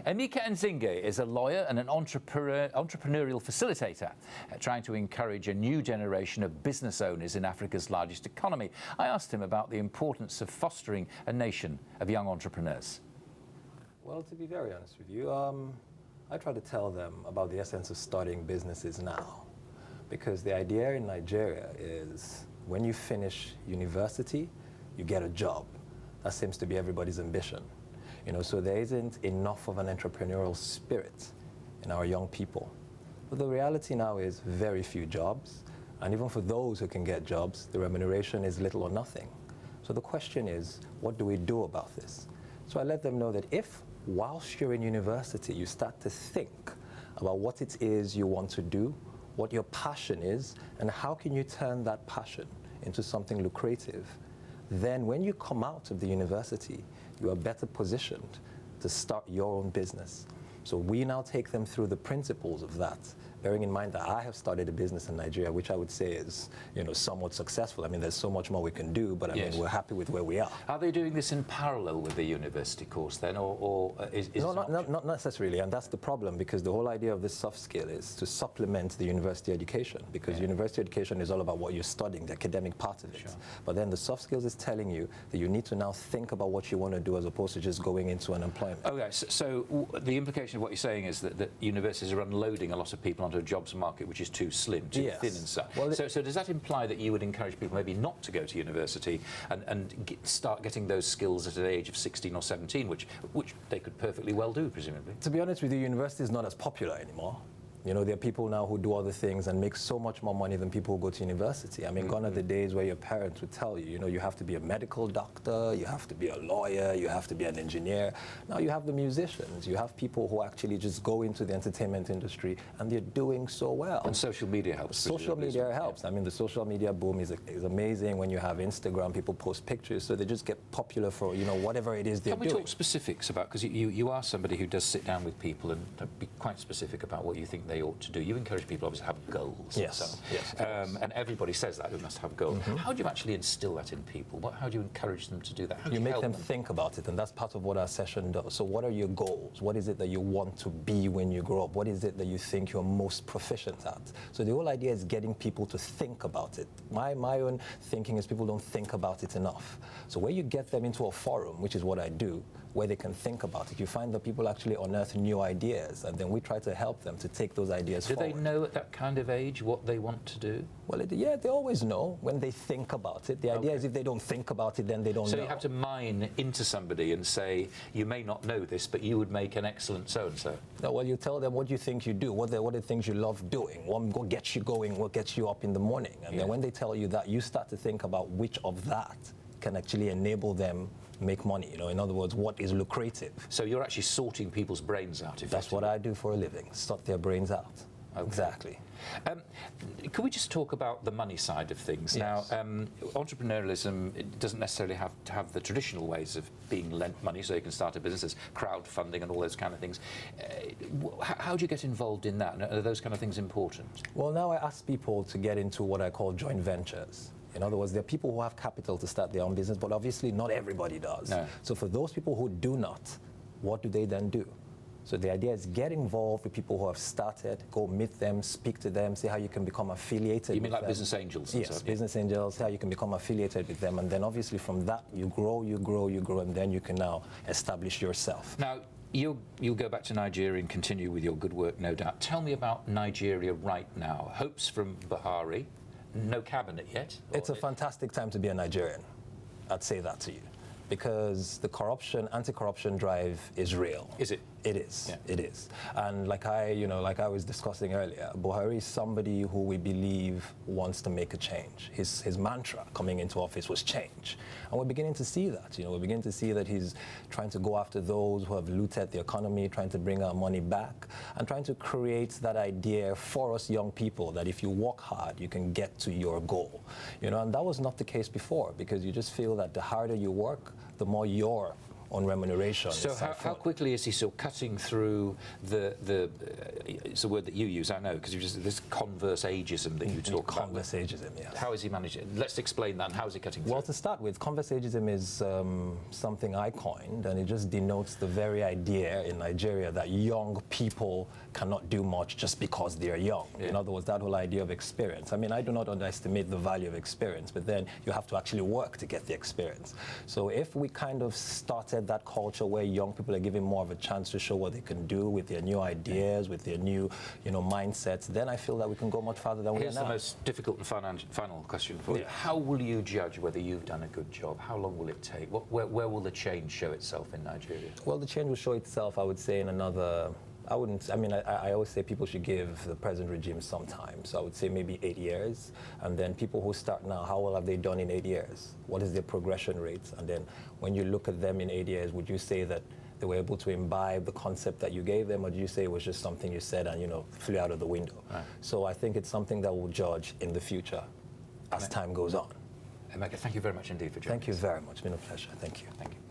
Emeka AZINGE is a lawyer and an entrepreneurial facilitator, trying to encourage a new generation of business owners in Africa's largest economy. I asked him about the importance of fostering a nation of young entrepreneurs. Well, to be very honest with you, I try to tell them about the essence of starting businesses now. Because the idea in Nigeria is when you finish university, you get a job. That seems to be everybody's ambition. So there isn't enough of an entrepreneurial spirit in our young people. But the reality now is very few jobs, and even for those who can get jobs, the remuneration is little or nothing. So the question is, what do we do about this? So I let them know that if, whilst you're in university, you start to think about what it is you want to do, what your passion is, and how can you turn that passion into something lucrative, then when you come out of the university, you are better positioned to start your own business. So we now take them through the principles of that, bearing in mind that I have started a business in Nigeria, which I would say is, somewhat successful. I mean, there's so much more we can do, but I mean, we're happy with where we are. Are they doing this in parallel with the university course then, or is no, not necessarily, and that's the problem, because the whole idea of this soft skill is to supplement the university education, because university education is all about what you're studying, the academic part of it. Sure. But then the soft skills is telling you that you need to now think about what you want to do as opposed to just going into an employment. Okay, so the implication of what you're saying is that universities are unloading a lot of people onto a jobs market which is too slim, too thin and such. Well, so does that imply that you would encourage people maybe not to go to university and start getting those skills at an age of 16 or 17, which they could perfectly well do, presumably? To be honest with you, university is not as popular anymore. There are people now who do other things and make so much more money than people who go to university. I mean, gone are the days where your parents would tell you, you have to be a medical doctor, you have to be a lawyer, you have to be an engineer. Now you have the musicians, you have people who actually just go into the entertainment industry and they're doing so well. And social media helps. Social media helps. I mean, the social media boom is amazing. When you have Instagram, people post pictures, so they just get popular for, whatever it is they're doing. Can we talk specifics about, because you are somebody who does sit down with people and be quite specific about what you think they ought to do. You encourage people obviously to have goals. Yes, and everybody says that, who must have goals. How do you actually instill that in people? How do you encourage them to do that? How do you make them think about it, and that's part of what our session does. So what are your goals? What is it that you want to be when you grow up? What is it that you think you're most proficient at? So the whole idea is getting people to think about it. My own thinking is people don't think about it enough. So where you get them into a forum, which is what I do, where they can think about it, you find that people actually unearth new ideas, and then we try to help them to take those ideas forward. Do they know at that kind of age what they want to do? Well, they always know when they think about it. The idea is if they don't think about it, then they don't know. So you have to mine into somebody and say, you may not know this, but you would make an excellent so-and-so. No, well, you tell them what you think you do, what are the things you love doing, what gets you going, what gets you up in the morning. And then when they tell you that, you start to think about which of that can actually enable them make money. In other words, what is lucrative. So you're actually sorting people's brains out, effectively. That's what I do for a living, sort their brains out. Okay. Exactly. Could we just talk about the money side of things? Yes. Now, entrepreneurialism, it doesn't necessarily have to have the traditional ways of being lent money so you can start a business. There's crowdfunding and all those kind of things. How do you get involved in that? Are those kind of things important? Well, now I ask people to get into what I call joint ventures. In other words, there are people who have capital to start their own business, but obviously not everybody does. No. So for those people who do not, what do they then do? So the idea is get involved with people who have started, go meet them, speak to them, see how you can become affiliated. You mean with like them. Business angels? Yes, business angels, how you can become affiliated with them. And then obviously from that, you grow, and then you can now establish yourself. Now, you'll go back to Nigeria and continue with your good work, no doubt. Tell me about Nigeria right now. Hopes from Buhari. No cabinet yet? It's a fantastic time to be a Nigerian. I'd say that to you. Because the anti-corruption drive is real. Is it? It is. Yeah. It is. And like I was discussing earlier, Buhari is somebody who we believe wants to make a change. His mantra coming into office was change. And we're beginning to see that. We're beginning to see that he's trying to go after those who have looted the economy, trying to bring our money back, and trying to create that idea for us young people that if you work hard, you can get to your goal. And that was not the case before, because you just feel that the harder you work, the more you're on remuneration. So how quickly is he still cutting through it's a word that you use, I know, because this converse ageism that you talk about. Converse ageism, yes. How is he managing? Let's explain that. And how is he cutting through? Well, to start with, converse ageism is something I coined, and it just denotes the very idea in Nigeria that young people cannot do much just because they're young. Yeah. In other words, that whole idea of experience. I mean, I do not underestimate the value of experience, but then you have to actually work to get the experience. So if we kind of started that culture where young people are given more of a chance to show what they can do with their new ideas, with their new, mindsets, then I feel that we can go much farther than we are now. Here's the most difficult and final question for you. How will you judge whether you've done a good job? How long will it take? Where will the change show itself in Nigeria? Well, the change will show itself, I would say, in another... I always say people should give the present regime some time. So I would say maybe 8 years. And then people who start now, how well have they done in 8 years? What is their progression rates? And then when you look at them in 8 years, would you say that they were able to imbibe the concept that you gave them, or do you say it was just something you said and, flew out of the window? Right. So I think it's something that we'll judge in the future as time goes on. Emeka, thank you very much indeed for joining us. Thank you very much. It's been a pleasure. Thank you. Thank you.